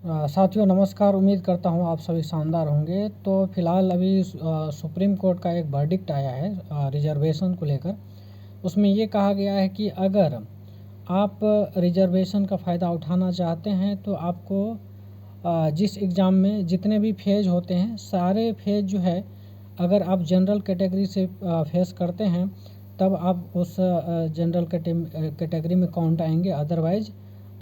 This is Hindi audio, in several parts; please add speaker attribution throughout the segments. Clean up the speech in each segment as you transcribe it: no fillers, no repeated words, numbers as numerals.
Speaker 1: साथियों नमस्कार। उम्मीद करता हूँ आप सभी शानदार होंगे। तो फ़िलहाल अभी सुप्रीम कोर्ट का एक वर्डिक्ट आया है रिजर्वेशन को लेकर। उसमें ये कहा गया है कि अगर आप रिजर्वेशन का फ़ायदा उठाना चाहते हैं तो आपको जिस एग्ज़ाम में जितने भी फेज होते हैं सारे फेज जो है, अगर आप जनरल कैटेगरी से फेस करते हैं तब आप उस जनरल कैटेगरी में काउंट आएंगे। अदरवाइज़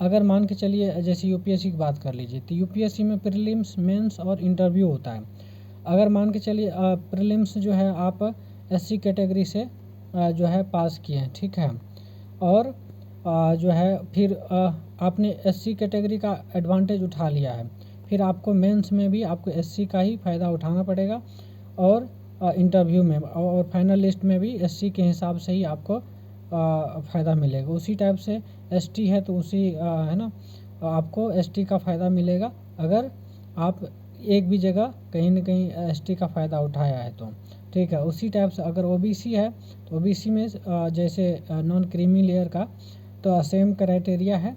Speaker 1: अगर मान के चलिए जैसे यूपीएससी की बात कर लीजिए तो यूपीएससी में प्रीलिम्स, मेंस और इंटरव्यू होता है। अगर मान के चलिए प्रीलिम्स जो है आप एससी कैटेगरी से जो है पास किए हैं, ठीक है, और जो है फिर आपने एससी कैटेगरी का एडवांटेज उठा लिया है, फिर आपको मेंस में भी आपको एससी का ही फ़ायदा उठाना पड़ेगा और इंटरव्यू में और फाइनल लिस्ट में भी एससी के हिसाब से ही आपको फ़ायदा मिलेगा। उसी टाइप से एसटी है तो उसी है ना, आपको एसटी का फ़ायदा मिलेगा अगर आप एक भी जगह कहीं न कहीं एसटी का फ़ायदा उठाया है तो, ठीक है। उसी टाइप से अगर ओबीसी है तो ओबीसी में जैसे नॉन क्रीमी लेयर का तो सेम क्राइटेरिया है।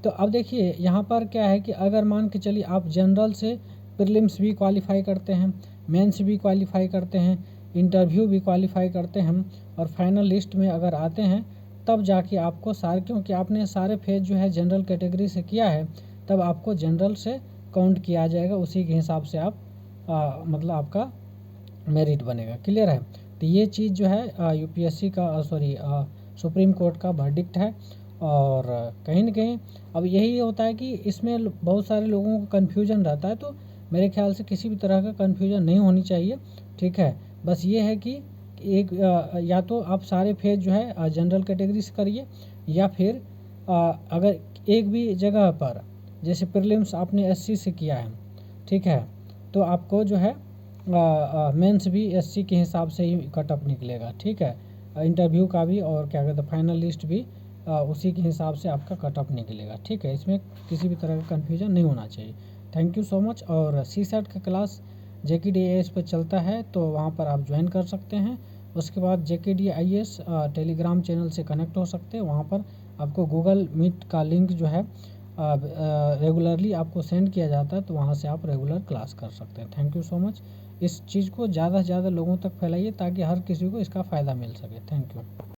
Speaker 1: तो अब देखिए यहाँ पर क्या है कि अगर मान के चलिए आप जनरल से प्रीलिम्स भी क्वालिफाई करते हैं, मेंस भी क्वालिफाई करते हैं, इंटरव्यू भी क्वालिफाई करते हैं और फाइनल लिस्ट में अगर आते हैं तब जाके आपको सारे, क्योंकि आपने सारे फेज जो है जनरल कैटेगरी से किया है, तब आपको जनरल से काउंट किया जाएगा। उसी के हिसाब से आप मतलब आपका मेरिट बनेगा। क्लियर है? तो ये चीज़ जो है यूपीएससी का सुप्रीम कोर्ट का वर्डिक्ट है। और कहीं न कहीं अब यही होता है कि इसमें बहुत सारे लोगों को कन्फ्यूजन रहता है, तो मेरे ख्याल से किसी भी तरह का कन्फ्यूजन नहीं होनी चाहिए, ठीक है। बस ये है कि एक या तो आप सारे फेज जो है जनरल कैटेगरी से करिए, या फिर अगर एक भी जगह पर जैसे प्रीलिम्स आपने एससी से किया है, ठीक है, तो आपको जो है मेंस भी एससी के हिसाब से ही कट ऑफ निकलेगा, ठीक है। इंटरव्यू का भी और क्या कहते हैं फाइनल लिस्ट भी उसी के हिसाब से आपका कट ऑफ निकलेगा, ठीक है। इसमें किसी भी तरह का कन्फ्यूजन नहीं होना चाहिए। Thank you so much. और सीसैट का क्लास JKD-IAS पर चलता है तो वहाँ पर आप ज्वाइन कर सकते हैं। उसके बाद JKD-IAS टेलीग्राम चैनल से कनेक्ट हो सकते हैं। वहाँ पर आपको गूगल मीट का लिंक जो है रेगुलरली आपको सेंड किया जाता है, तो वहाँ से आप रेगुलर क्लास कर सकते हैं। Thank you so much. इस चीज़ को ज़्यादा से ज़्यादा लोगों तक फैलाइए ताकि हर किसी को इसका फ़ायदा मिल सके। Thank you.